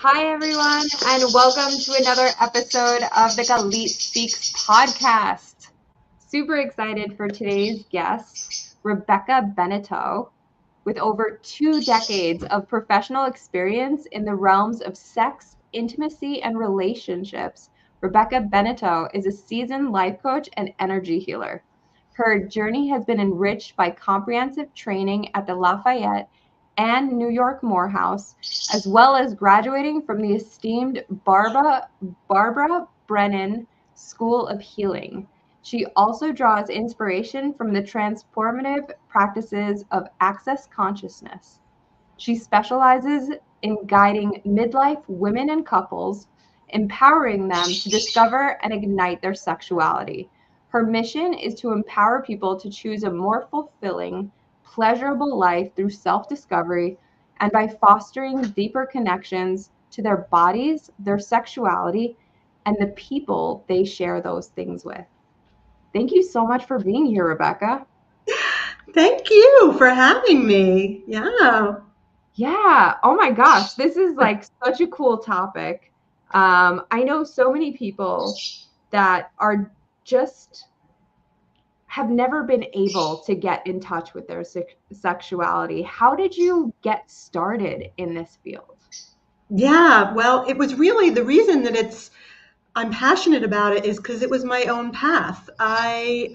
Hi, everyone, and welcome to another episode of the Galit Speaks podcast. Super excited for today's guest, Rebekah Beneteau. With over 2 decades of professional experience in the realms of sex, intimacy, and relationships, Rebekah Beneteau is a seasoned life coach and energy healer. Her journey has been enriched by comprehensive training at the Lafayette and New York Morehouse, as well as graduating from the esteemed Barbara Brennan School of Healing. She also draws inspiration from the transformative practices of access consciousness. She specializes in guiding midlife women and couples, empowering them to discover and ignite their sexuality. Her mission is to empower people to choose a more fulfilling, pleasurable life through self-discovery and by fostering deeper connections to their bodies, their sexuality, and the people they share those things with. Thank you so much for being here, Rebekah. Thank you for having me. Yeah. Yeah. Oh my gosh. This is like such a cool topic. I know so many people that are just have never been able to get in touch with their sexuality. How did you get started in this field? Yeah. Well, it was really the reason that I'm passionate about it is because it was my own path. I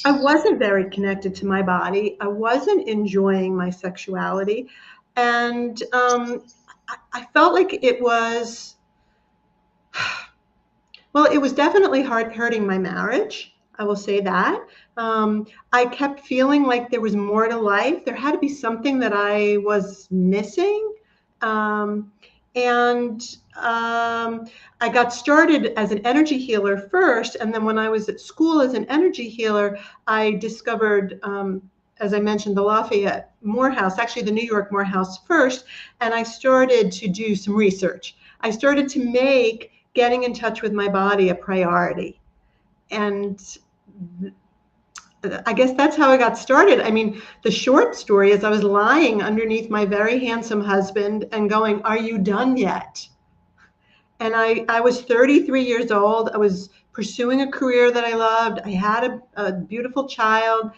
wasn't very connected to my body. I wasn't enjoying my sexuality. And I felt like it was definitely hurting my marriage. I will say that. I kept feeling like there was more to life. There had to be something that I was missing. Um, and I got started as an energy healer first. And then when I was at school as an energy healer, I discovered, as I mentioned, the Lafayette Morehouse, actually the New York Morehouse first. And I started to do some research. I started to make getting in touch with my body a priority. And I guess that's how I got started. I mean, the short story is I was lying underneath my very handsome husband and going, "Are you done yet?" And I was 33 years old. I was pursuing a career that I loved. I had a beautiful child.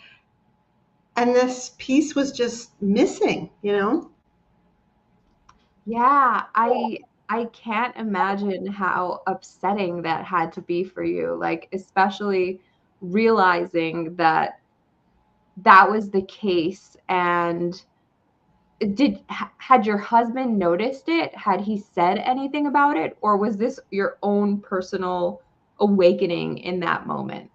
And this piece was just missing, you know? Yeah, I can't imagine how upsetting that had to be for you, like especially realizing that that was the case. And had your husband noticed it? Had he said anything about it, or was this your own personal awakening in that moment?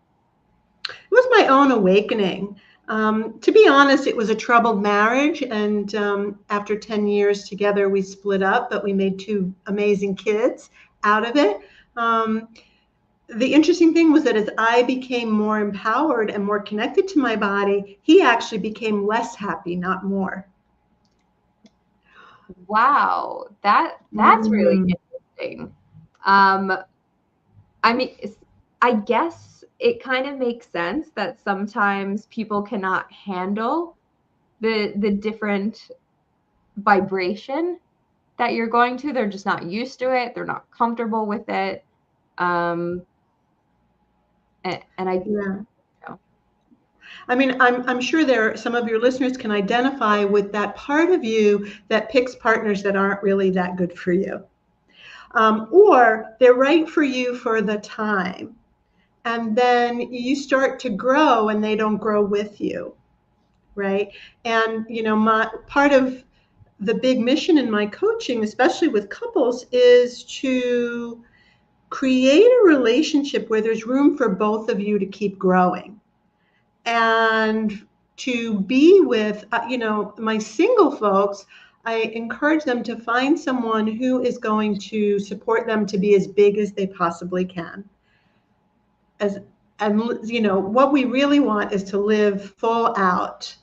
It was my own awakening. To be honest, it was a troubled marriage. And after 10 years together, we split up, but we made two amazing kids out of it. Um, the interesting thing was that as I became more empowered and more connected to my body, he actually became less happy, not more. Wow, that's really Mm. interesting. Um, I mean, I guess it kind of makes sense that sometimes people cannot handle the different vibration that you're going to. They're just not used to it. They're not comfortable with it. Um, and I, you Yeah. know, I mean, I'm sure some of your listeners can identify with that part of you that picks partners that aren't really that good for you. Or they're right for you for the time. And then you start to grow and they don't grow with you, right? And, my part of the big mission in my coaching, especially with couples, is to create a relationship where there's room for both of you to keep growing and to be with, my single folks. I encourage them to find someone who is going to support them to be as big as they possibly can. As and what we really want is to live full out,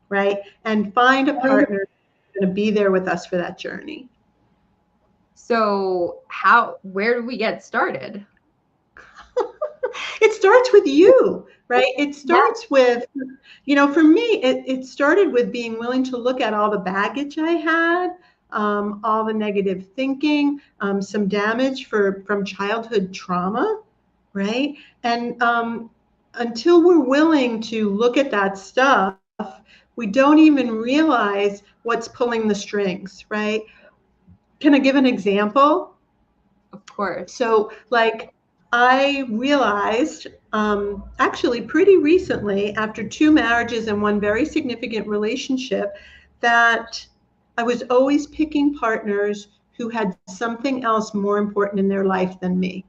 right? And find a partner who's going to be there with us for that journey. so where do we get started? It starts with you, right? It Yeah. starts with, for me, it started with being willing to look at all the baggage I had, all the negative thinking, some damage from childhood trauma, right? And until we're willing to look at that stuff, we don't even realize what's pulling the strings, right? Can I give an example? Of course. So, like, I realized actually pretty recently, after 2 marriages and 1 very significant relationship, that I was always picking partners who had something else more important in their life than me.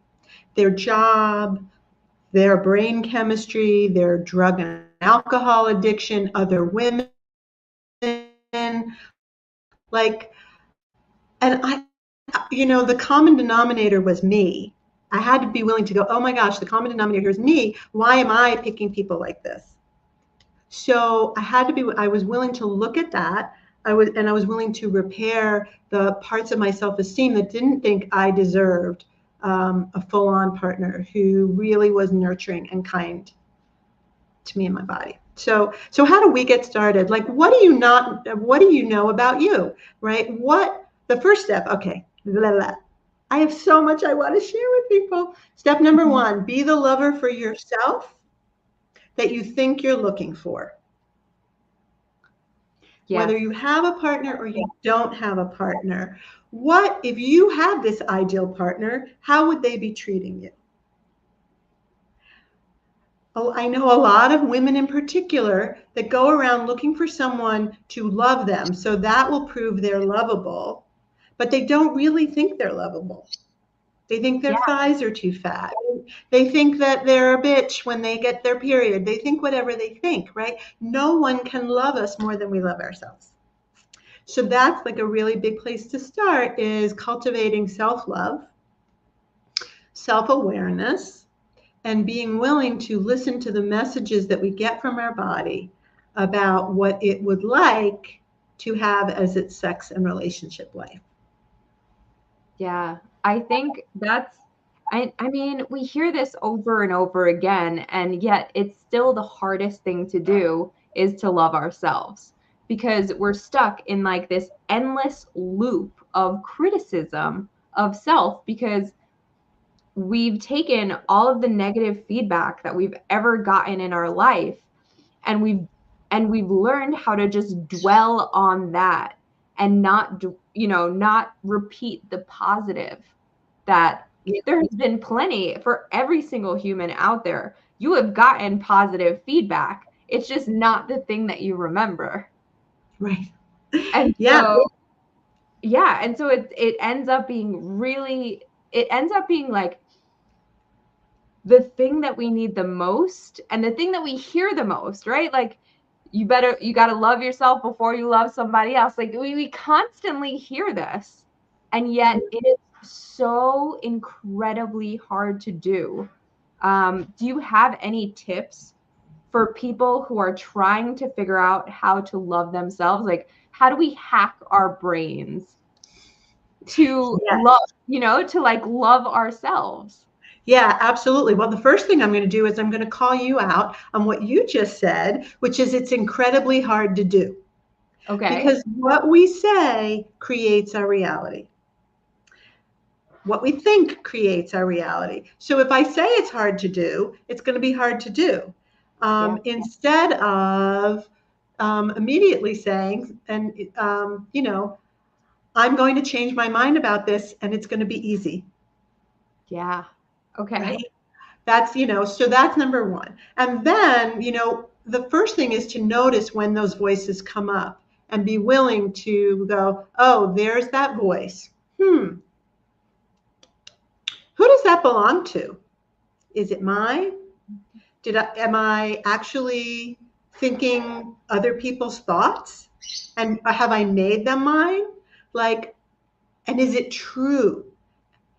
Their job, their brain chemistry, their drug and alcohol addiction, other women, like, and the common denominator was me. I had to be willing to go, oh my gosh, the common denominator is me. Why am I picking people like this? So I was willing to look at that. I was willing to repair the parts of my self-esteem that didn't think I deserved a full-on partner who really was nurturing and kind to me and my body. So how do we get started? Like, what do you know about you, right? The first step, okay, blah, blah. I have so much I want to share with people. Step number 1, be the lover for yourself that you think you're looking for. Yes. Whether you have a partner or you don't have a partner, if you had this ideal partner, how would they be treating you? Oh, I know a lot of women in particular that go around looking for someone to love them, so that will prove they're lovable, but they don't really think they're lovable. They think their thighs are too fat. They think that they're a bitch when they get their period. They think whatever they think, right? No one can love us more than we love ourselves. So that's like a really big place to start, is cultivating self-love, self-awareness, and being willing to listen to the messages that we get from our body about what it would like to have as its sex and relationship life. Yeah, I think I mean, we hear this over and over again, and yet it's still the hardest thing to do, is to love ourselves, because we're stuck in like this endless loop of criticism of self, because we've taken all of the negative feedback that we've ever gotten in our life, and we've learned how to just dwell on that and not repeat the positive. That there has been plenty for every single human out there. You have gotten positive feedback. It's just not the thing that you remember. Right. And so it ends up being like the thing that we need the most and the thing that we hear the most, right? Like, you got to love yourself before you love somebody else. Like, we constantly hear this, and yet it is so incredibly hard to do. Do you have any tips for people who are trying to figure out how to love themselves? Like, how do we hack our brains to love ourselves? Yeah, absolutely. Well, the first thing I'm going to do is I'm going to call you out on what you just said, which is it's incredibly hard to do. Okay. Because what we say creates our reality. What we think creates our reality. So if I say it's hard to do, it's going to be hard to do. Instead of immediately saying, and I'm going to change my mind about this, and it's going to be easy. Yeah. Okay. Right? That's, so that's number 1. And then, the first thing is to notice when those voices come up and be willing to go, oh, there's that voice. Who does that belong to? Is it mine? Am I actually thinking other people's thoughts? And have I made them mine? And is it true?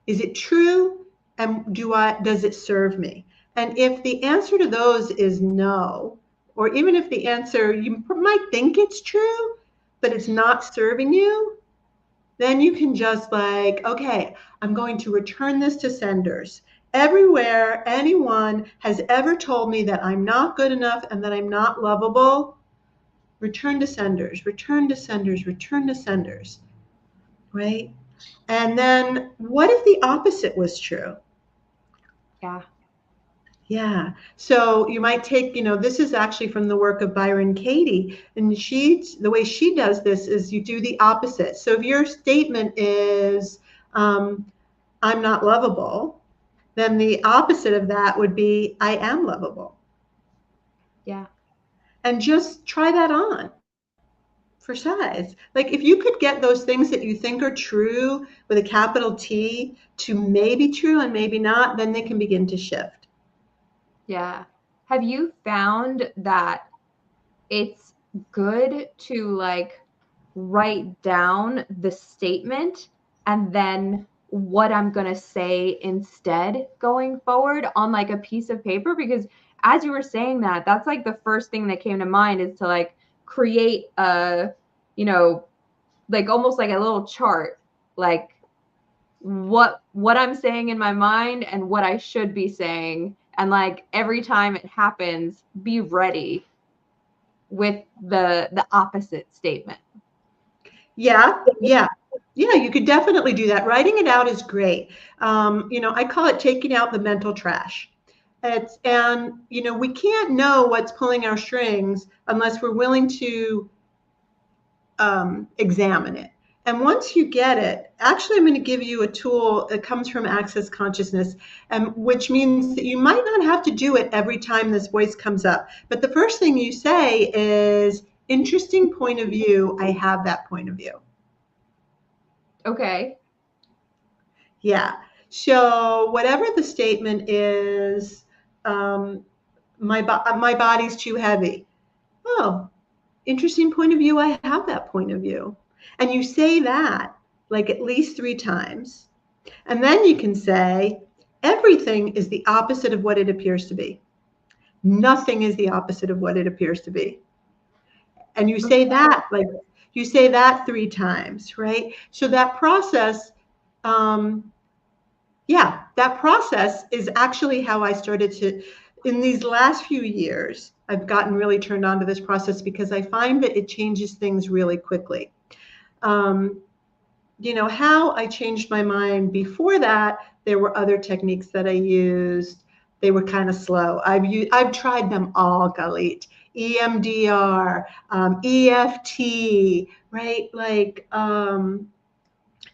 Is it true? And does it serve me? And if the answer to those is no, or even if the answer, you might think it's true, but it's not serving you, then you can just okay, I'm going to return this to senders. Everywhere anyone has ever told me that I'm not good enough and that I'm not lovable, return to senders, return to senders, return to senders. right? And then what if the opposite was true? Yeah. Yeah. So you might take, this is actually from the work of Byron Katie, and the way she does this is you do the opposite. So if your statement is, I'm not lovable, then the opposite of that would be, I am lovable. Yeah. And just try that on for size. Like if you could get those things that you think are true with a capital T to maybe true and maybe not, then they can begin to shift. Yeah. Have you found that it's good to like write down the statement and then what I'm going to say instead going forward on like a piece of paper? Because as you were saying that, that's like the first thing that came to mind is to like create a, like almost like a little chart, like what I'm saying in my mind and what I should be saying. And like every time it happens, be ready with the opposite statement. Yeah, yeah. Yeah, you could definitely do that. Writing it out is great. I call it taking out the mental trash. We can't know what's pulling our strings unless we're willing to examine it. And once you get it, actually, I'm going to give you a tool that comes from Access Consciousness, which means that you might not have to do it every time this voice comes up. But the first thing you say is, interesting point of view. I have that point of view. Okay. Yeah. So whatever the statement is, my body's too heavy. Oh, interesting point of view. I have that point of view. And you say that like at least 3 times. And then you can say, everything is the opposite of what it appears to be. Nothing is the opposite of what it appears to be. And you say that, like, you say that 3 times, right? So that process, that process is actually how I started to, in these last few years, I've gotten really turned on to this process because I find that it changes things really quickly. How I changed my mind before that, there were other techniques that I used. They were kind of slow. I've tried them all, Galit. EMDR, EFT, right? Like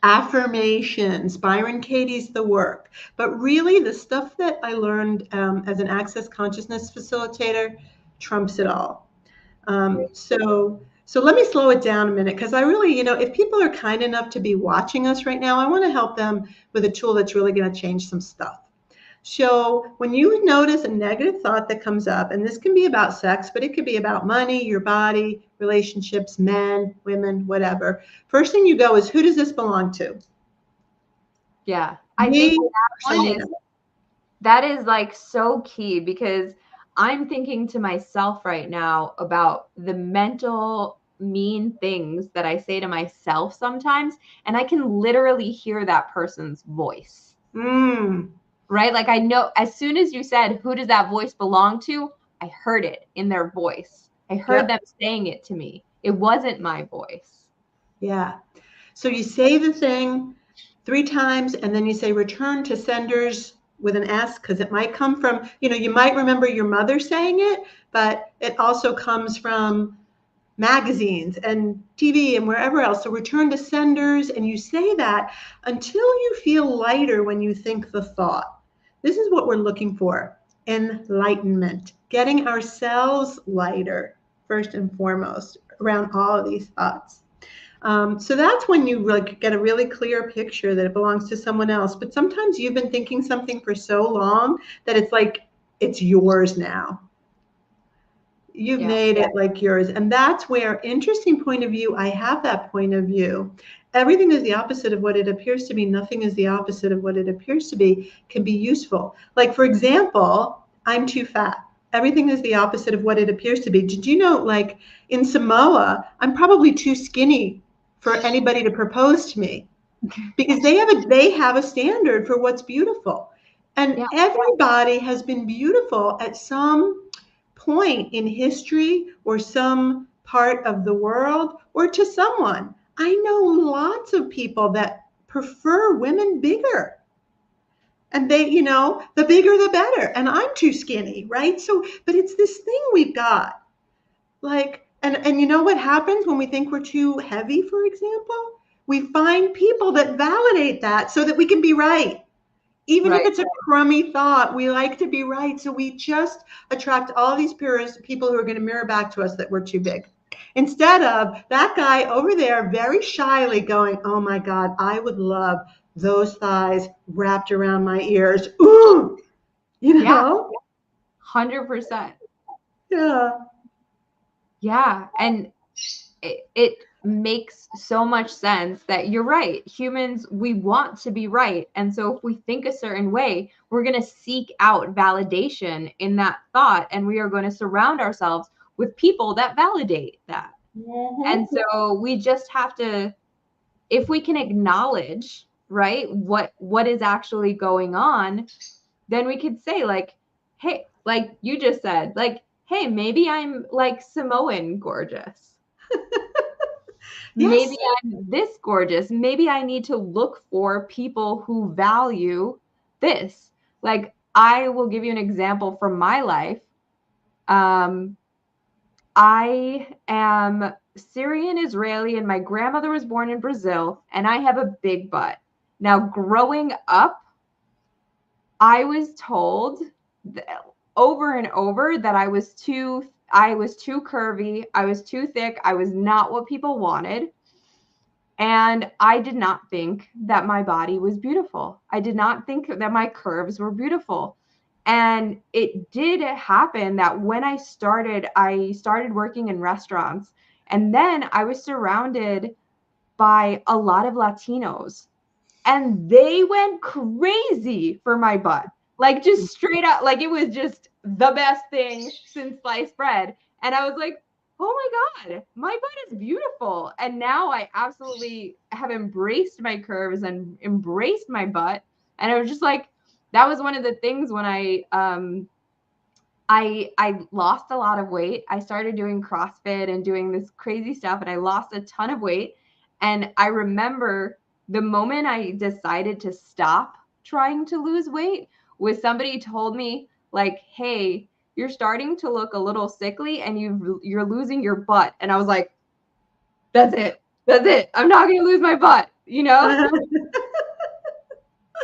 affirmations, Byron Katie's The Work. But really, the stuff that I learned as an Access Consciousness facilitator trumps it all. So let me slow it down a minute because I really, if people are kind enough to be watching us right now, I want to help them with a tool that's really going to change some stuff. So when you notice a negative thought that comes up, and this can be about sex, but it could be about money, your body, relationships, men, women, whatever. First thing you go is, who does this belong to? Yeah. I think that is like so key because I'm thinking to myself right now about the mental mean things that I say to myself sometimes, and I can literally hear that person's voice. Right? Like I know as soon as you said, who does that voice belong to? I heard it in their voice. I heard them saying it to me. It wasn't my voice. Yeah. So you say the thing 3 times, and then you say return to senders with an S, because it might come from, you might remember your mother saying it, but it also comes from magazines and TV and wherever else. So return to senders, and you say that until you feel lighter when you think the thought. This is what we're looking for: enlightenment, getting ourselves lighter first and foremost around all of these thoughts. So that's when you get a really clear picture that it belongs to someone else. But sometimes you've been thinking something for so long that it's like it's yours now. You've made it like yours. And that's where, interesting point of view, I have that point of view. Everything is the opposite of what it appears to be. Nothing is the opposite of what it appears to be can be useful. Like, for example, I'm too fat. Everything is the opposite of what it appears to be. Did you know, like in Samoa, I'm probably too skinny for anybody to propose to me because they have a standard for what's beautiful. And everybody has been beautiful at some point in history or some part of the world or to someone. I know lots of people that prefer women bigger. And they, the bigger the better. And I'm too skinny, right? So, but it's this thing we've got. Like, and you know what happens when we think we're too heavy, for example? We find people that validate that so that we can be right. Even if Right. it's a crummy thought, we like to be right. So we just attract all these people who are going to mirror back to us that we're too big. Instead of that guy over there very shyly going, oh my God, I would love those thighs wrapped around my ears. Ooh, Yeah, 100%. Yeah. Yeah. And it makes so much sense that you're right. Humans, we want to be right. And so if we think a certain way, we're going to seek out validation in that thought. And we are going to surround ourselves with people that validate that. Mm-hmm. And so we just have to, if we can acknowledge, right, what is actually going on, then we could say like, hey, like you just said, like, hey, maybe I'm like Samoan gorgeous. Yes. Maybe I'm this gorgeous. Maybe I need to look for people who value this. Like, I will give you an example from my life. I am Syrian Israeli, and my grandmother was born in Brazil, and I have a big butt. Now, growing up, I was told over and over that I was too curvy, I was too thick, I was not what people wanted. And I did not think that my body was beautiful. I did not think that my curves were beautiful. And it did happen that when I started working in restaurants. And then I was surrounded by a lot of Latinos. And they went crazy for my butt. Like just straight up, like it was just the best thing since sliced bread. And I was like, oh my God, my butt is beautiful. And now I absolutely have embraced my curves and embraced my butt. And I was just like, that was one of the things when I lost a lot of weight. I started doing CrossFit and doing this crazy stuff, and I lost a ton of weight. And I remember the moment I decided to stop trying to lose weight was somebody told me like, hey, you're starting to look a little sickly and you're losing your butt. And I was like, that's it. I'm not going to lose my butt,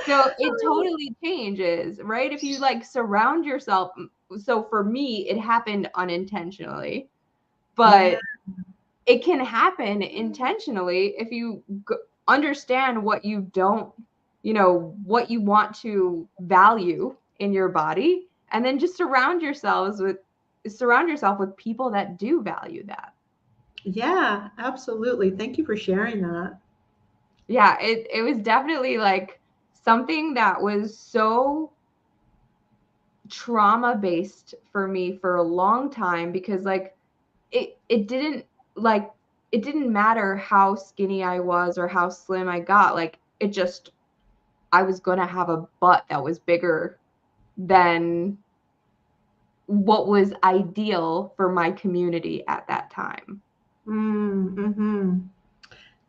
So it totally changes, right? If you like surround yourself. So for me, it happened unintentionally, but it can happen intentionally if you understand what you don't, what you want to value in your body, and then just surround yourself with people that do value that. Yeah, absolutely. Thank you for sharing that. Yeah, it was definitely like something that was so trauma based for me for a long time, because like it didn't matter how skinny I was or how slim I got. Like I was going to have a butt that was bigger than what was ideal for my community at that time. Mm-hmm.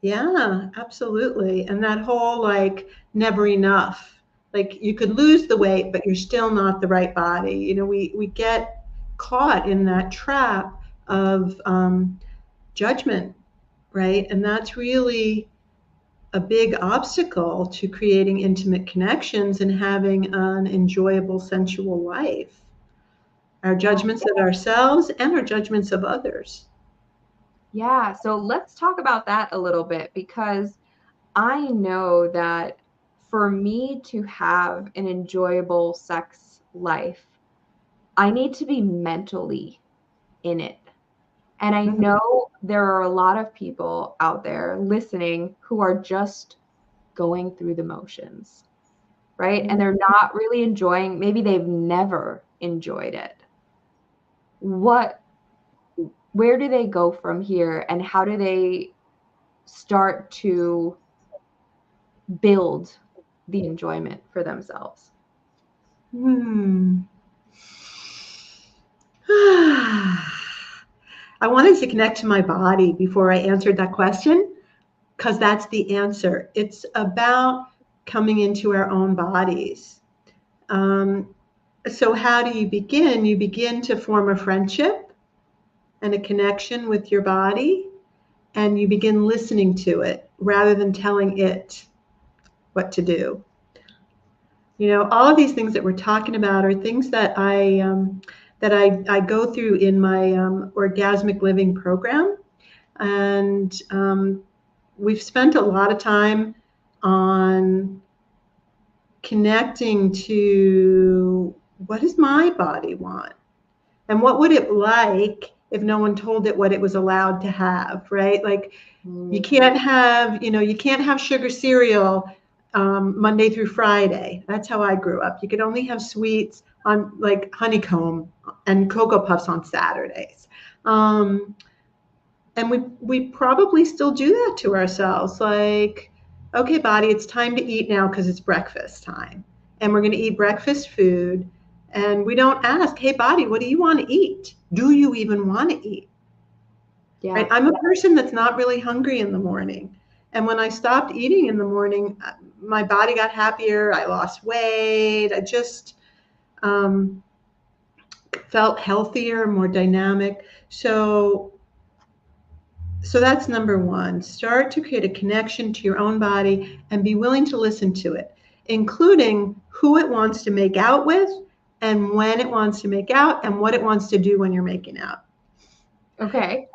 Yeah, absolutely. And that whole like never enough. Like you could lose the weight, but you're still not the right body. We get caught in that trap of judgment, right? And that's really a big obstacle to creating intimate connections and having an enjoyable sensual life. Our judgments of ourselves and our judgments of others. Yeah, so let's talk about that a little bit, because I know that for me to have an enjoyable sex life, I need to be mentally in it. And I know there are a lot of people out there listening who are just going through the motions, right? And they're not really enjoying, maybe they've never enjoyed it. Where do they go from here, and how do they start to build the enjoyment for themselves? I wanted to connect to my body before I answered that question. because that's the answer. It's about coming into our own bodies. So how do you begin? You begin to form a friendship and a connection with your body, and you begin listening to it rather than telling it what to do. You know, all of these things that we're talking about are things that I go through in my orgasmic living program, and we've spent a lot of time on connecting to what does my body want, and what would it like if no one told it what it was allowed to have, right? Like you can't have sugar cereal Monday through Friday. That's how I grew up. You could only have sweets on like honeycomb and Cocoa Puffs on Saturdays. And we probably still do that to ourselves. Like, okay, body, it's time to eat now because it's breakfast time. And we're going to eat breakfast food. And we don't ask, hey, body, what do you want to eat? Do you even want to eat? Yeah. Right? I'm a person that's not really hungry in the morning. And when I stopped eating in the morning, my body got happier. I lost weight. I just felt healthier, more dynamic. So that's number one. Start to create a connection to your own body and be willing to listen to it, including who it wants to make out with and when it wants to make out and what it wants to do when you're making out. Okay.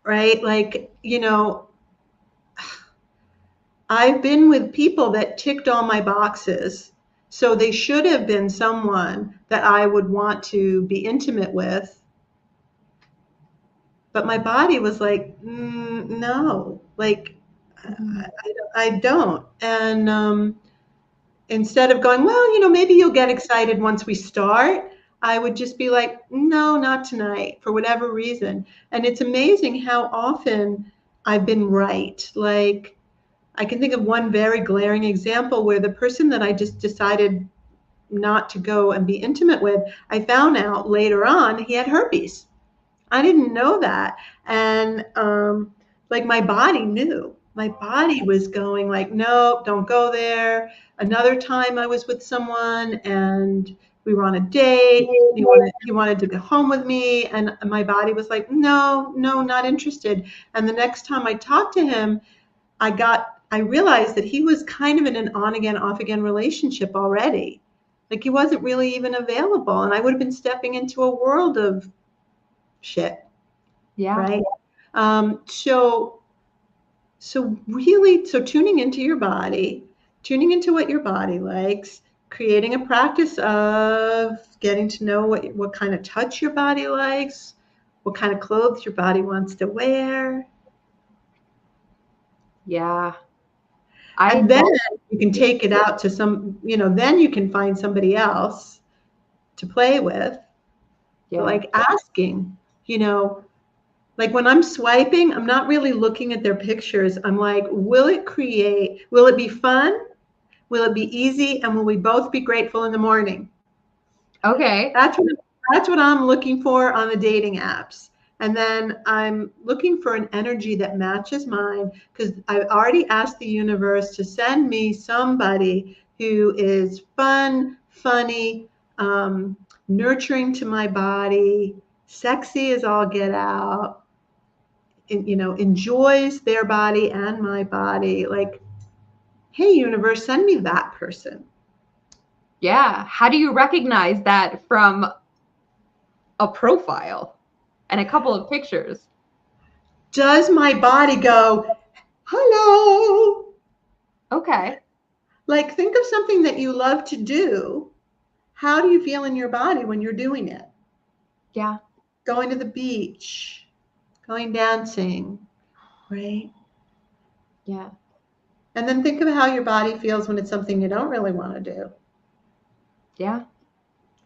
Right? Like, you know, I've been with people that ticked all my boxes. So they should have been someone that I would want to be intimate with. But my body was like, no, like, I don't. And instead of going, well, you know, maybe you'll get excited once we start, I would just be like, no, not tonight, for whatever reason. And it's amazing how often I've been right. Like, I can think of one very glaring example where the person that I just decided not to go and be intimate with, I found out later on he had herpes. I didn't know that. And like my body knew. My body was going like, no, don't go there. Another time I was with someone and we were on a date. He wanted to go home with me. And my body was like, no, not interested. And the next time I talked to him, I realized that he was kind of in an on again, off again relationship already. Like he wasn't really even available. And I would have been stepping into a world of shit. Yeah. Right. So tuning into your body, tuning into what your body likes, creating a practice of getting to know what kind of touch your body likes, what kind of clothes your body wants to wear. Yeah. And then you can take it out to then you can find somebody else to play with. Yeah. But like asking, like when I'm swiping, I'm not really looking at their pictures. I'm like, will it be fun? Will it be easy? And will we both be grateful in the morning? Okay. That's what I'm looking for on the dating apps. And then I'm looking for an energy that matches mine because I've already asked the universe to send me somebody who is fun, funny, nurturing to my body, sexy as all get out, enjoys their body and my body. Like, hey, universe, send me that person. Yeah. How do you recognize that from a profile and a couple of pictures? Does my body go, hello? Okay. Like, think of something that you love to do. How do you feel in your body when you're doing it? Yeah. Going to the beach, going dancing, right? Yeah. And then think of how your body feels when it's something you don't really want to do. Yeah.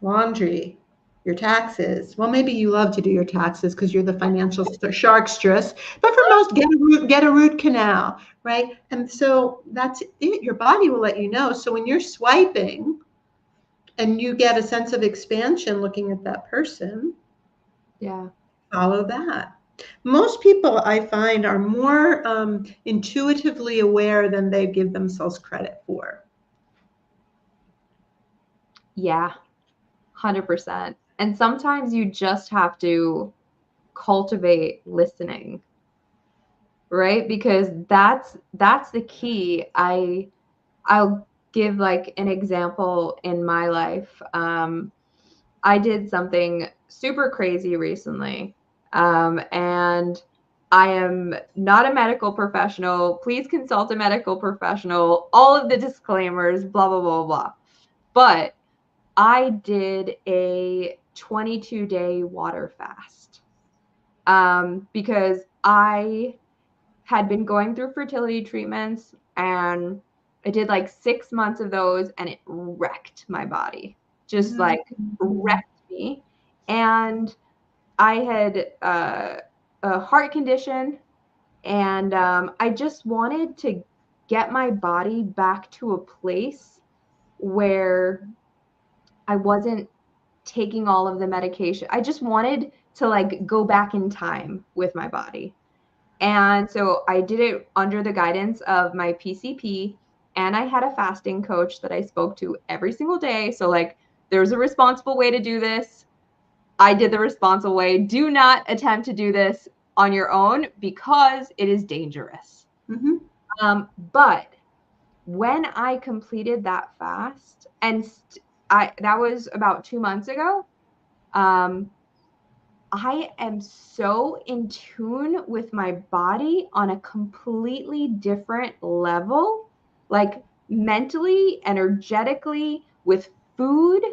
Laundry, your taxes. Well, maybe you love to do your taxes because you're the financial sharkstress. But for most, get a root canal, right? And so that's it. Your body will let you know. So when you're swiping and you get a sense of expansion looking at that person, yeah, follow that. Most people I find are more intuitively aware than they give themselves credit for. Yeah, 100%. And sometimes you just have to cultivate listening, right? Because that's the key. I'll give like an example in my life. I did something super crazy recently. And I am not a medical professional. Please consult a medical professional. All of the disclaimers, blah, blah, blah, blah. But I did a 22-day water fast because I had been going through fertility treatments, and I did like 6 months of those, and it wrecked my body, just like wrecked me. And I had a heart condition, and I just wanted to get my body back to a place where I wasn't taking all of the medication. I just wanted to like go back in time with my body. And so I did it under the guidance of my PCP, and I had a fasting coach that I spoke to every single day. So like there's a responsible way to do this. I did the responsible way. Do not attempt to do this on your own because it is dangerous. But when I completed that fast, and that was about 2 months ago, I am so in tune with my body on a completely different level, like mentally, energetically, with food.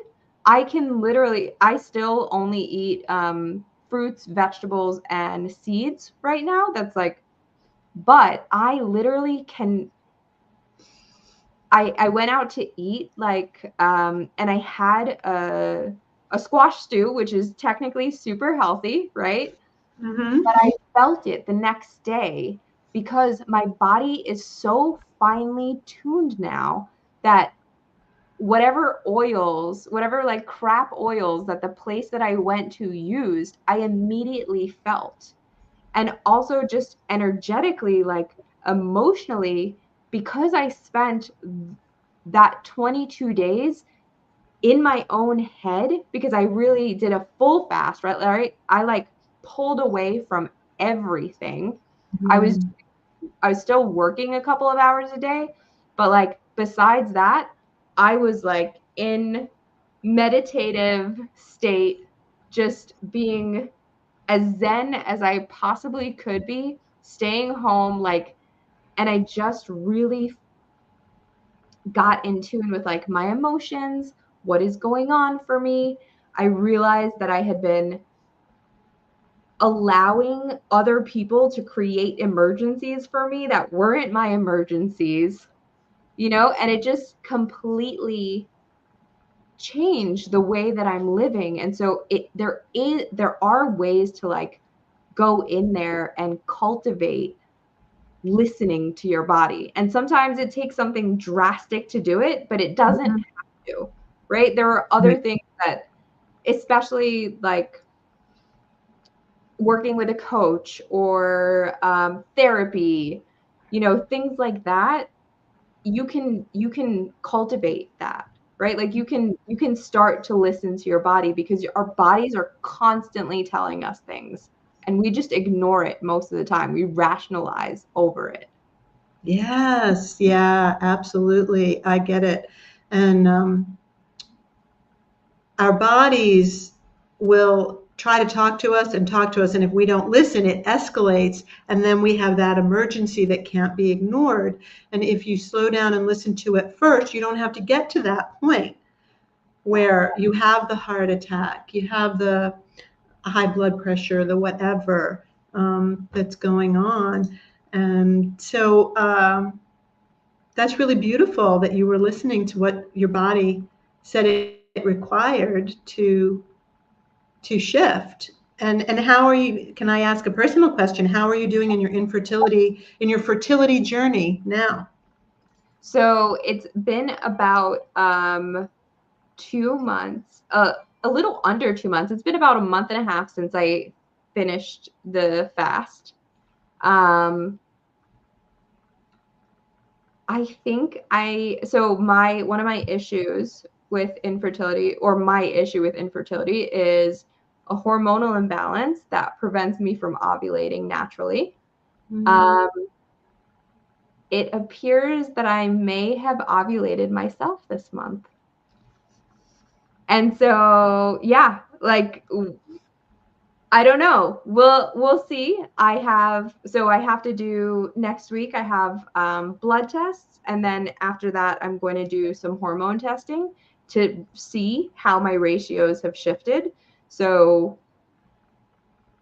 I still only eat fruits, vegetables, and seeds right now. But I literally can. I went out to eat and I had a squash stew, which is technically super healthy, right? But I felt it the next day because my body is so finely tuned now that whatever oils, whatever like crap oils that the place that I went to used, I immediately felt. And also just energetically, like emotionally, because I spent that 22 days in my own head, because I really did a full fast, right? I like pulled away from everything. I was still working a couple of hours a day, but like besides that, I was like in meditative state, just being as zen as I possibly could be, staying home, like, and I just really got in tune with like my emotions, what is going on for me. I realized that I had been allowing other people to create emergencies for me that weren't my emergencies, and it just completely changed the way that I'm living. And so there are ways to like go in there and cultivate listening to your body. And sometimes it takes something drastic to do it, but it doesn't have to, right? There are other things that, especially like working with a coach or therapy, things like that, you can cultivate that, right? Like you can start to listen to your body because our bodies are constantly telling us things, and we just ignore it most of the time. We rationalize over it. Yes, yeah, absolutely. I get it. And our bodies will try to talk to us and talk to us. And if we don't listen, it escalates. And then we have that emergency that can't be ignored. And if you slow down and listen to it first, you don't have to get to that point where you have the heart attack, you have the high blood pressure, the whatever that's going on. And so that's really beautiful that you were listening to what your body said it required to shift. And how are you, can I ask a personal question? How are you doing in your fertility journey now? So it's been about 2 months, a little under 2 months. It's been about a month and a half since I finished the fast. I think one of my issues with infertility, or my issue with infertility, is a hormonal imbalance that prevents me from ovulating naturally. It appears that I may have ovulated myself this month. And so, yeah, like, I don't know. We'll see. I have to do next week. I have blood tests, and then after that, I'm going to do some hormone testing to see how my ratios have shifted. So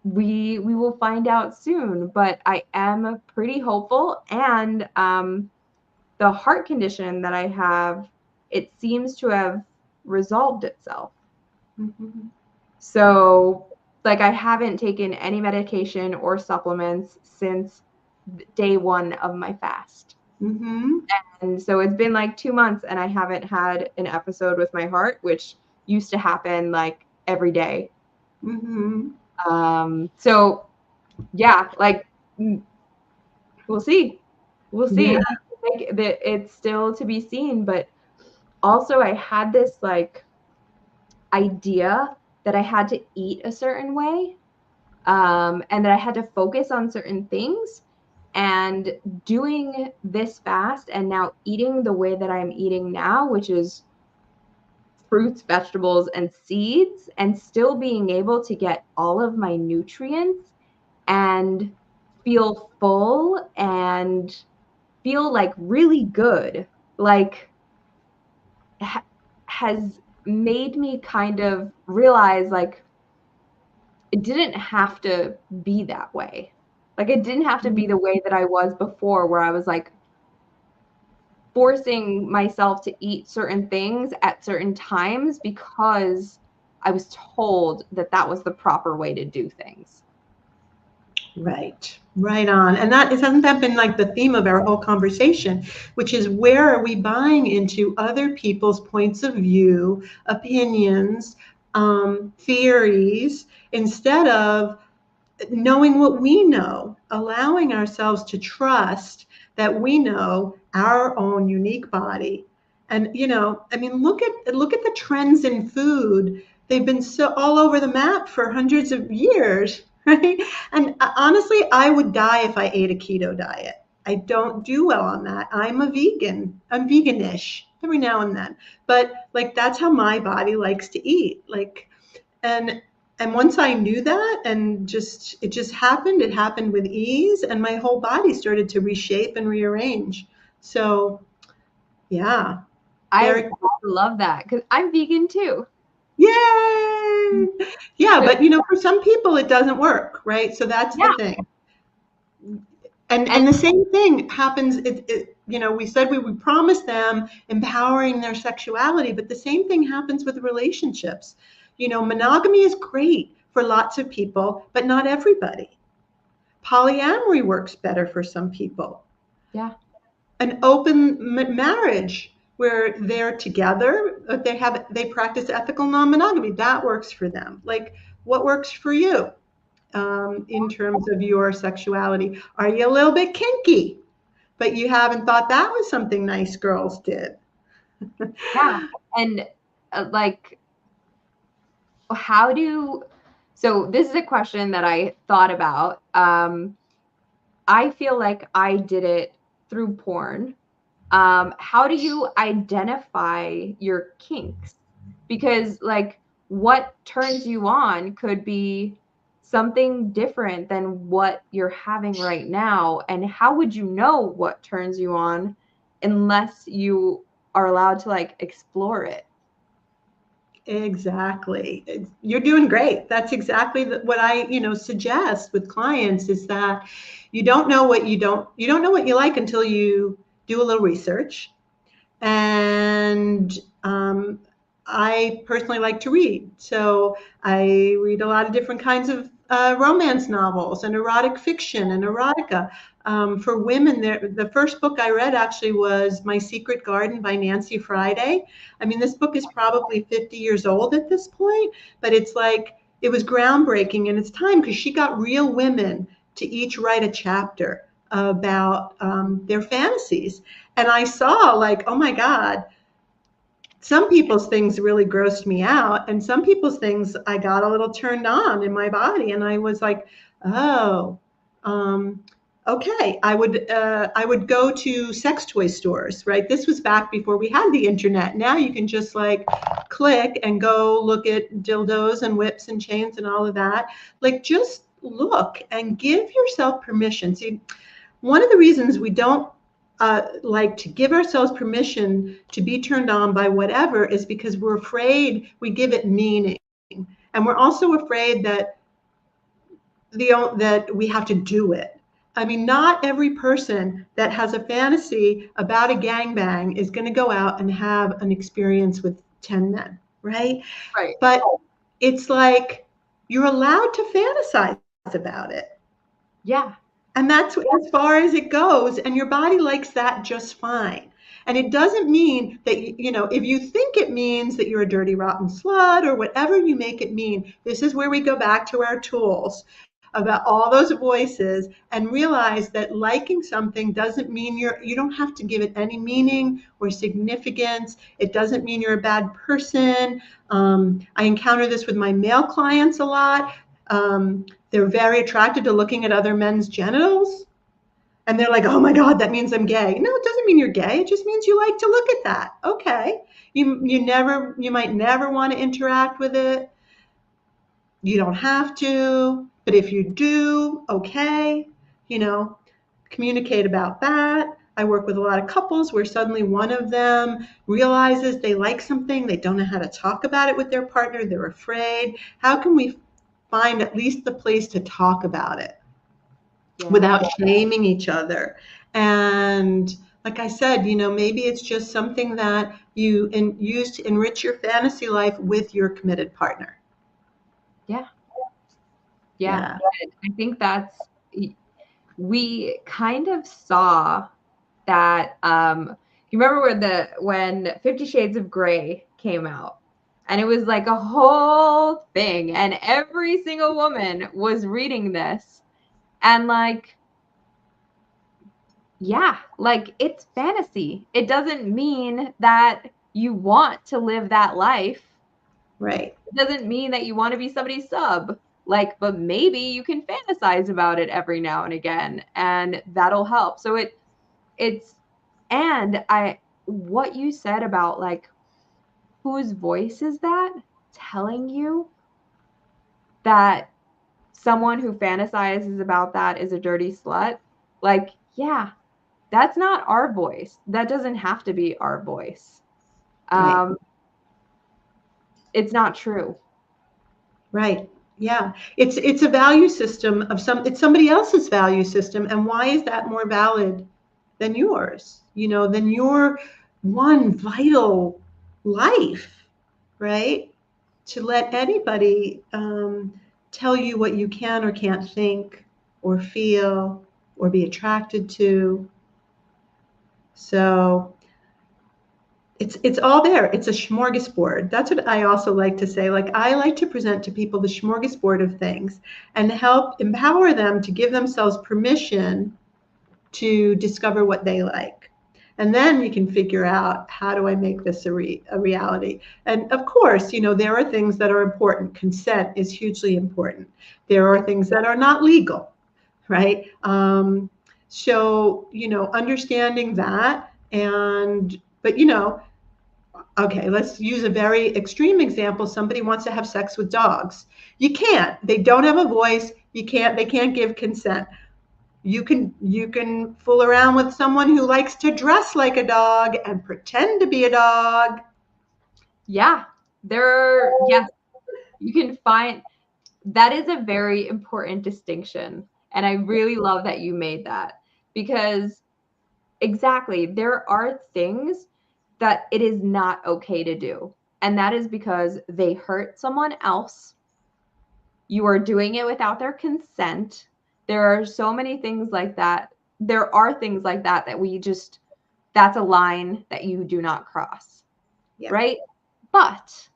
we will find out soon. But I am pretty hopeful, and the heart condition that I have, it seems to have resolved itself. So, like, I haven't taken any medication or supplements since day one of my fast. And so it's been like 2 months and I haven't had an episode with my heart, which used to happen like every day. So yeah, like, we'll see. Yeah. Like, it's still to be seen, but also I had this like idea that I had to eat a certain way, and that I had to focus on certain things. And doing this fast and now eating the way that I'm eating now, which is fruits, vegetables, and seeds, and still being able to get all of my nutrients and feel full and feel like really good, like, has made me kind of realize, like, it didn't have to be that way. Like, it didn't have to be the way that I was before, where I was like forcing myself to eat certain things at certain times because I was told that that was the proper way to do things. Right on. And hasn't that been like the theme of our whole conversation, which is, where are we buying into other people's points of view, opinions, theories, instead of knowing what we know, allowing ourselves to trust that we know our own unique body. And, I mean, look at the trends in food. They've been so all over the map for hundreds of years, right? And honestly, I would die if I ate a keto diet. I don't do well on that. I'm a vegan. I'm veganish every now and then. But like, that's how my body likes to eat. Like, and once I knew that, and it just happened, it happened with ease, and my whole body started to reshape and rearrange. So, yeah. I love that, because I'm vegan too. Yay! Yeah, but for some people it doesn't work, right? So that's the thing. And the same thing happens. We said we would promise them empowering their sexuality, but the same thing happens with relationships. Monogamy is great for lots of people, but not everybody. Polyamory works better for some people. Yeah. An open marriage where they're together, they practice ethical non-monogamy, that works for them. Like, what works for you in terms of your sexuality? Are you a little bit kinky, but you haven't thought that was something nice girls did? Yeah. And like, so this is a question that I thought about. I feel like I did it through porn. How do you identify your kinks? Because, like, what turns you on could be something different than what you're having right now. And how would you know what turns you on unless you are allowed to, like, explore it? Exactly. You're doing great. That's exactly what I, suggest with clients, is that you don't know what you don't know what you like until you do a little research. And I personally like to read. So I read a lot of different kinds of romance novels and erotic fiction and erotica. For women, the first book I read actually was My Secret Garden by Nancy Friday. I mean, this book is probably 50 years old at this point, but it's like, it was groundbreaking in its time because she got real women to each write a chapter about their fantasies. And I saw like, oh my God, some people's things really grossed me out, and some people's things I got a little turned on in my body, and I was like, oh, okay. I would go to sex toy stores, right? This was back before we had the internet. Now you can just like click and go look at dildos and whips and chains and all of that. Like just look and give yourself permission. See, one of the reasons we don't like to give ourselves permission to be turned on by whatever is because we're afraid we give it meaning. And we're also afraid that that we have to do it. I mean, not every person that has a fantasy about a gangbang is going to go out and have an experience with 10 men, right? Right. But it's like you're allowed to fantasize about it. Yeah. And that's as far as it goes. And your body likes that just fine. And it doesn't mean that, you know, if you think it means that you're a dirty, rotten slut or whatever you make it mean, this is where we go back to our tools about all those voices and realize that liking something doesn't mean you don't have to give it any meaning or significance. It doesn't mean you're a bad person. I encounter this with my male clients a lot. They're very attracted to looking at other men's genitals. And they're like, oh my God, that means I'm gay. No, it doesn't mean you're gay. It just means you like to look at that. Okay. You might never want to interact with it. You don't have to, but if you do, okay, you know, communicate about that. I work with a lot of couples where suddenly one of them realizes they like something. They don't know how to talk about it with their partner. They're afraid. How can we find at least the place to talk about it without shaming each other? And like I said, you know, maybe it's just something that you use to enrich your fantasy life with your committed partner. Yeah. I think we kind of saw that, you remember when 50 Shades of Grey came out, and it was like a whole thing, and every single woman was reading this, and like, yeah, like it's fantasy. It doesn't mean that you want to live that life. Right. It doesn't mean that you want to be somebody's sub. Like, but maybe you can fantasize about it every now and again, and that'll help. So what you said about like, whose voice is that telling you that someone who fantasizes about that is a dirty slut? Like, yeah, that's not our voice. That doesn't have to be our voice. Right. It's not true. Right. Yeah. It's a value system of it's somebody else's value system. And why is that more valid than yours? You know, than your one vital life, right? To let anybody tell you what you can or can't think or feel or be attracted to. So it's all there. It's a smorgasbord. That's what I also like to say. Like, I like to present to people the smorgasbord of things and help empower them to give themselves permission to discover what they like. And then you can figure out, how do I make this a reality? And of course, you know, there are things that are important. Consent is hugely important. There are things that are not legal, right? So, you know, understanding that but you know, okay, let's use a very extreme example. Somebody wants to have sex with dogs. You can't. They don't have a voice. They can't give consent. You can fool around with someone who likes to dress like a dog and pretend to be a dog. Yeah. Yes, you can find that is a very important distinction. And I really love that you made that, because exactly, there are things that it is not okay to do. And that is because they hurt someone else. You are doing it without their consent. There are so many things like that. There are things like that that's a line that you do not cross. Yeah. Right? But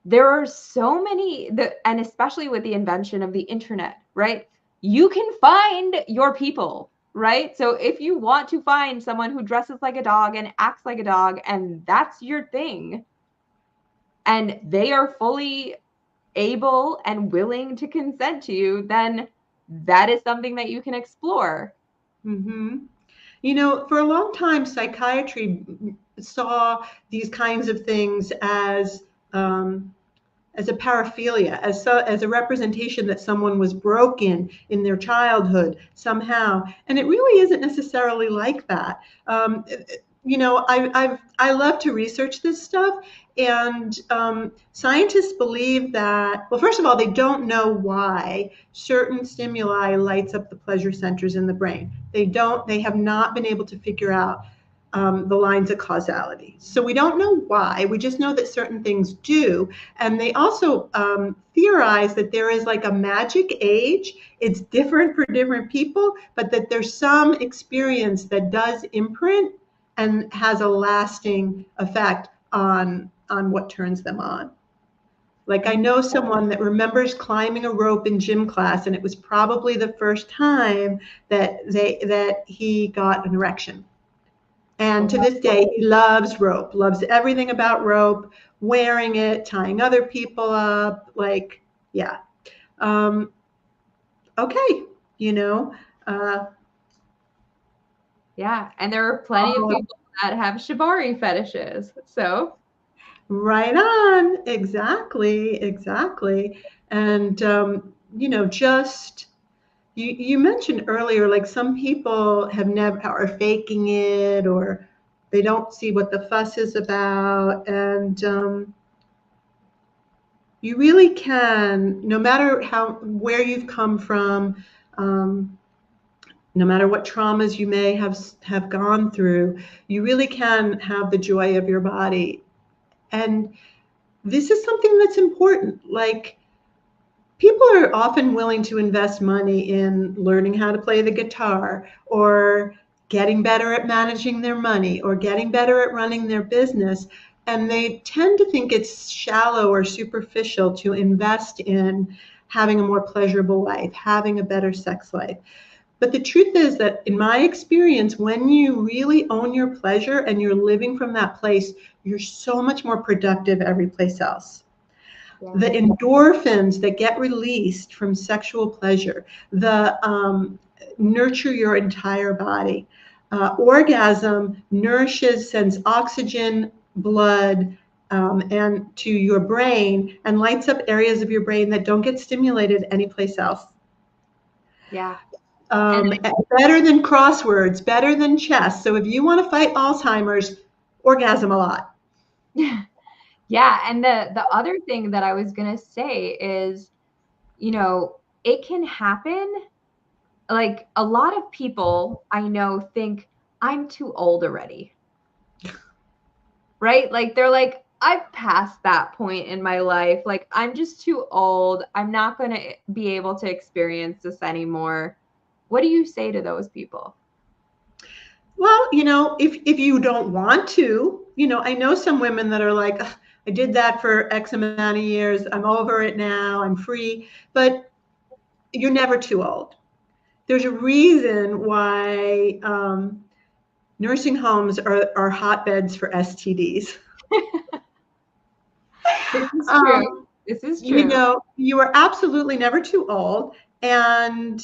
there are so many, and especially with the invention of the internet, right? You can find your people, right? So if you want to find someone who dresses like a dog and acts like a dog, and that's your thing, and they are fully able and willing to consent to you, then that is something that you can explore. Mm-hmm. You know, for a long time, psychiatry saw these kinds of things as a paraphilia, as a representation that someone was broken in their childhood somehow, and it really isn't necessarily like that. You know, I love to research this stuff, and scientists believe that, well, first of all, they don't know why certain stimuli lights up the pleasure centers in the brain. They have not been able to figure out the lines of causality. So we don't know why. We just know that certain things do. And they also theorize that there is like a magic age. It's different for different people, but that there's some experience that does imprint and has a lasting effect on what turns them on. Like I know someone that remembers climbing a rope in gym class, and it was probably the first time that he got an erection. And to this day, he loves rope, loves everything about rope, wearing it, tying other people up. Like, yeah. Okay, you know. Yeah, and there are plenty of people that have shibari fetishes. So right on. Exactly, exactly. And you know, just you mentioned earlier, like some people have never are faking it, or they don't see what the fuss is about, and you really can, no matter where you've come from, no matter what traumas you may have gone through, you really can have the joy of your body. And this is something that's important. Like, people are often willing to invest money in learning how to play the guitar, or getting better at managing their money, or getting better at running their business. And they tend to think it's shallow or superficial to invest in having a more pleasurable life, having a better sex life. But the truth is that, in my experience, when you really own your pleasure and you're living from that place, you're so much more productive every place else. Yeah. The endorphins that get released from sexual pleasure, the nurture your entire body. Orgasm nourishes, sends oxygen, blood, and to your brain, and lights up areas of your brain that don't get stimulated anyplace else. Yeah. Better than crosswords, better than chess. So if you want to fight Alzheimer's, orgasm a lot. Yeah. And the other thing that I was going to say is, you know, it can happen. Like, a lot of people I know think I'm too old already. Right? Like, they're like, I've passed that point in my life. Like, I'm just too old. I'm not going to be able to experience this anymore. What do you say to those people? Well, you know, if you don't want to, you know, I know some women that are like, I did that for X amount of years. I'm over it now. I'm free. But you're never too old. There's a reason why nursing homes are hotbeds for STDs. This is true. This is true. You know, you are absolutely never too old. And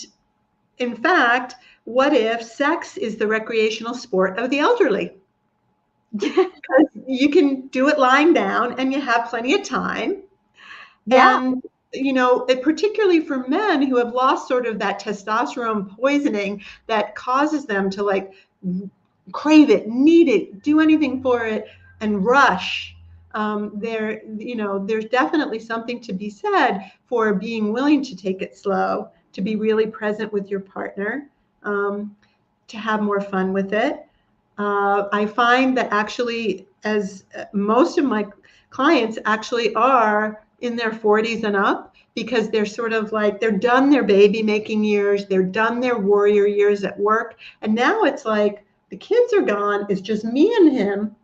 in fact, what if sex is the recreational sport of the elderly? Because you can do it lying down and you have plenty of time. Yeah. And, you know, particularly for men who have lost sort of that testosterone poisoning that causes them to like crave it, need it, do anything for it, and rush. You know, there's definitely something to be said for being willing to take it slow, to be really present with your partner, to have more fun with it. I find that actually, as most of my clients actually are in their 40s and up, because they're sort of like, they're done their baby making years, they're done their warrior years at work, and now it's like the kids are gone, it's just me and him.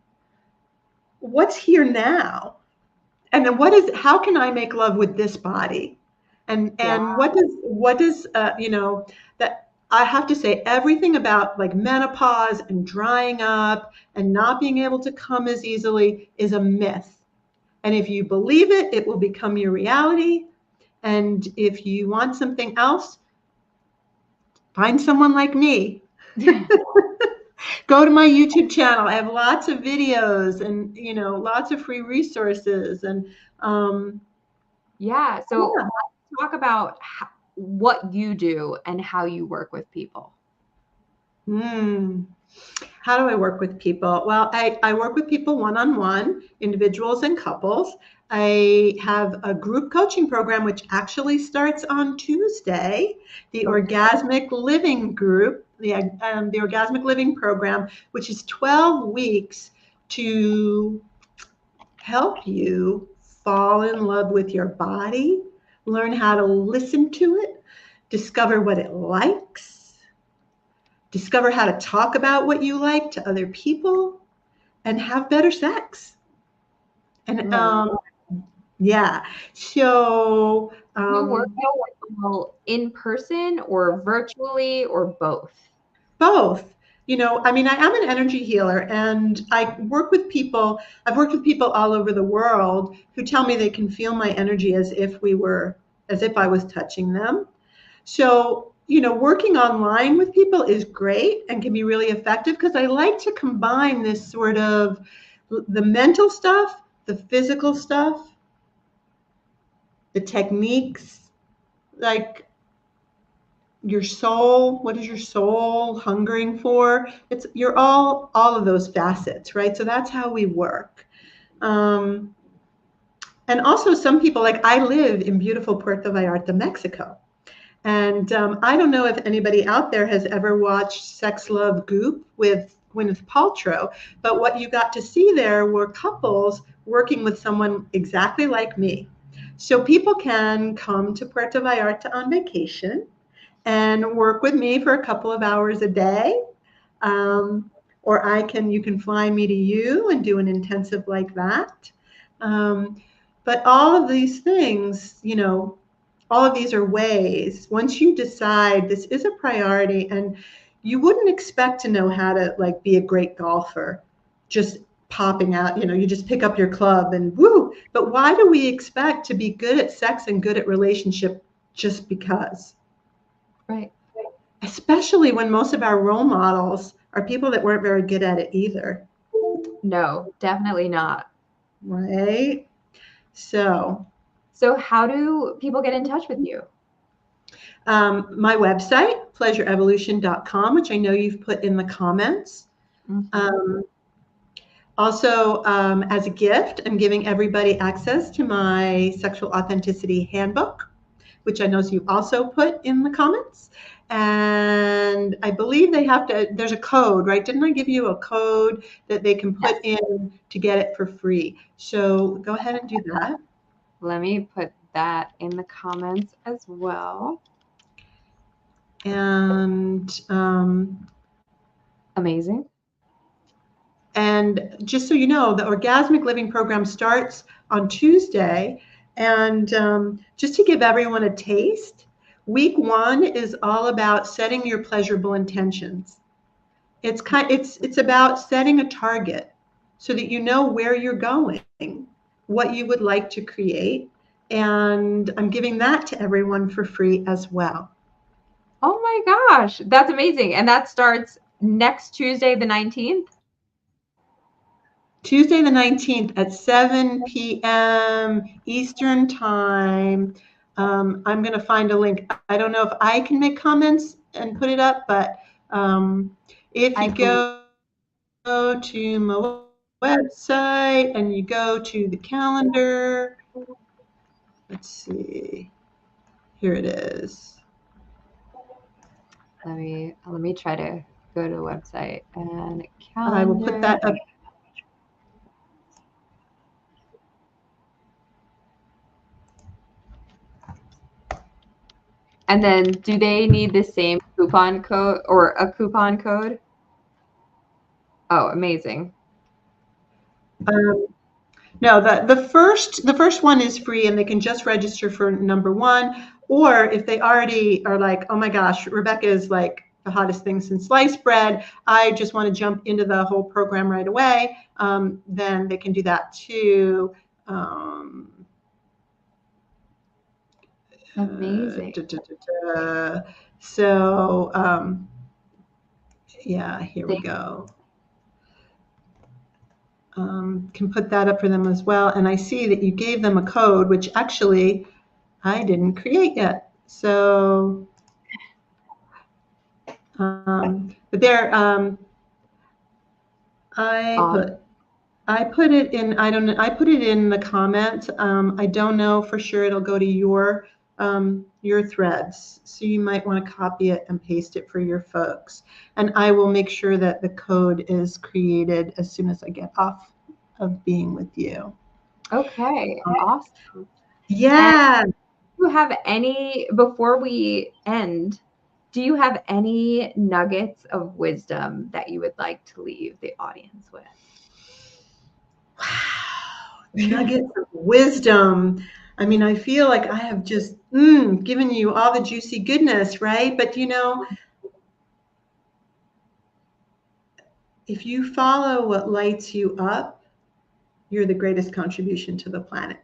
What's here now? And then how can I make love with this body? And Yeah. what does that I have to say everything about like menopause and drying up and not being able to come as easily is a myth. And if you believe it, it will become your reality. And if you want something else, find someone like me. Go to my YouTube channel. I have lots of videos and lots of free resources. And yeah. So let's talk about what you do and how you work with people. How do I work with people? Well, I work with people one-on-one, individuals and couples. I have a group coaching program, which actually starts on Tuesday, the Orgasmic Living Group, the Orgasmic Living Program, which is 12 weeks to help you fall in love with your body, learn how to listen to it, discover what it likes, discover how to talk about what you like to other people, and have better sex. And yeah, so you work with people in person or virtually or both? both. I mean, I am an energy healer, and I work with people. I've worked with people all over the world who tell me they can feel my energy as if I was touching them. So, working online with people is great and can be really effective because I like to combine this sort of the mental stuff, the physical stuff, the techniques, like your soul. What is your soul hungering for? You're all of those facets, right? So that's how we work. And also some people, like I live in beautiful Puerto Vallarta, Mexico. And I don't know if anybody out there has ever watched Sex, Love, Goop with Gwyneth Paltrow, but what you got to see there were couples working with someone exactly like me. So people can come to Puerto Vallarta on vacation and work with me for a couple of hours a day. Or you can fly me to you and do an intensive like that. But all of these things, all of these are ways, once you decide this is a priority, and you wouldn't expect to know how to like be a great golfer just popping out, you just pick up your club and woo. But why do we expect to be good at sex and good at relationship just because? Right. Especially when most of our role models are people that weren't very good at it either. No, definitely not. Right? So how do people get in touch with you? My website, pleasureevolution.com, which I know you've put in the comments. Also, as a gift, I'm giving everybody access to my Sexual Authenticity Handbook, which I know you also put in the comments. And I believe there's a code, right? Didn't I give you a code that they can put in to get it for free? So go ahead and do that. Let me put that in the comments as well. And amazing. And just so you know, the Orgasmic Living Program starts on Tuesday. And just to give everyone a taste, week 1 is all about setting your pleasurable intentions. It's about setting a target so that you know where you're going, what you would like to create. And I'm giving that to everyone for free as well. Oh my gosh, that's amazing. And that starts next Tuesday, the 19th? Tuesday the 19th at 7 p.m. Eastern Time. I'm going to find a link. I don't know if I can make comments and put it up, but if you go to my website and you go to the calendar, let's see, here it is. Let me try to go to the website and calendar. I will put that up. And then do they need the same coupon code or a coupon code? Oh, amazing. No, the first one is free, and they can just register for number one. Or if they already are like, oh my gosh, Rebekah is like the hottest thing since sliced bread, I just want to jump into the whole program right away, then they can do that too. Amazing. So, yeah, here we go. Can put that up for them as well. And I see that you gave them a code, which actually I didn't create yet. So, but there, I put it in, I put it in the comments. I don't know for sure it'll go to your threads. So you might want to copy it and paste it for your folks. And I will make sure that the code is created as soon as I get off of being with you. Okay, awesome. Yeah. And do you have any, before we end, do you have any nuggets of wisdom that you would like to leave the audience with? Wow, nuggets of wisdom. I mean, I feel like I have just given you all the juicy goodness, right? But you know, if you follow what lights you up, you're the greatest contribution to the planet.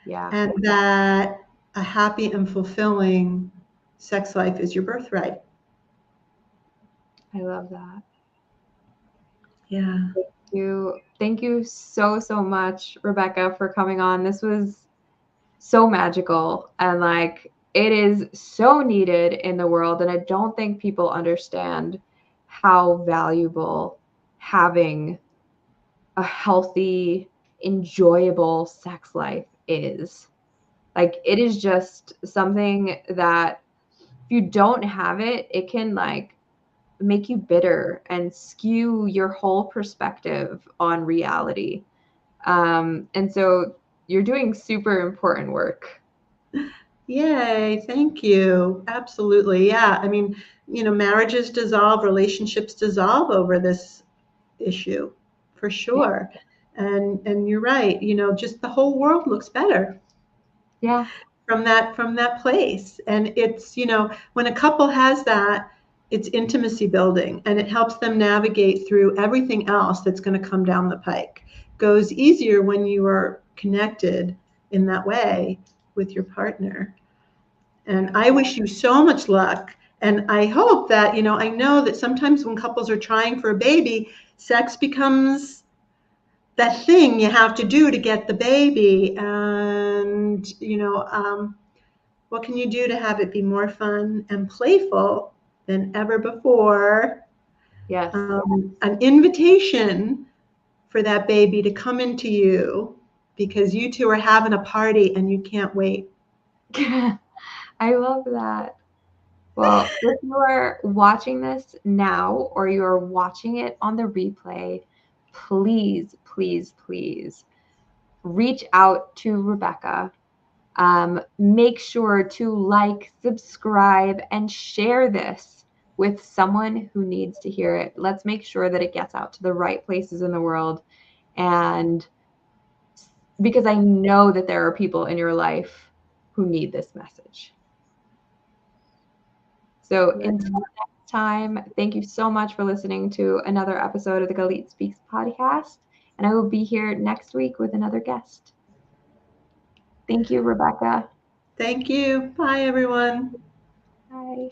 Yeah. And that a happy and fulfilling sex life is your birthright. I love that. Yeah. Thank you so much, Rebekah, for coming on. This was so magical, and like it is so needed in the world, and I don't think people understand how valuable having a healthy, enjoyable sex life is. Like it is just something that if you don't have it, it can like make you bitter and skew your whole perspective on reality. And so you're doing super important work. Yay, thank you. Absolutely. Yeah. I mean, you know, marriages dissolve, relationships dissolve over this issue for sure. And you're right, you know, just the whole world looks better. Yeah. From that place. And it's, you know, when a couple has that, it's intimacy building, and it helps them navigate through everything else that's going to come down the pike. Goes easier when you are connected in that way with your partner. And I wish you so much luck. And I hope that, you know, I know that sometimes when couples are trying for a baby, sex becomes that thing you have to do to get the baby. And, you know, what can you do to have it be more fun and playful than ever before? Yes. An invitation for that baby to come into you because you two are having a party and you can't wait. I love that. Well, if you are watching this now or you're watching it on the replay, please reach out to Rebekah. Make sure to like, subscribe, and share this with someone who needs to hear it. Let's make sure that it gets out to the right places in the world. And because I know that there are people in your life who need this message. So until next time, thank you so much for listening to another episode of the Galit Speaks podcast. And I will be here next week with another guest. Thank you, Rebekah. Thank you. Bye, everyone. Bye.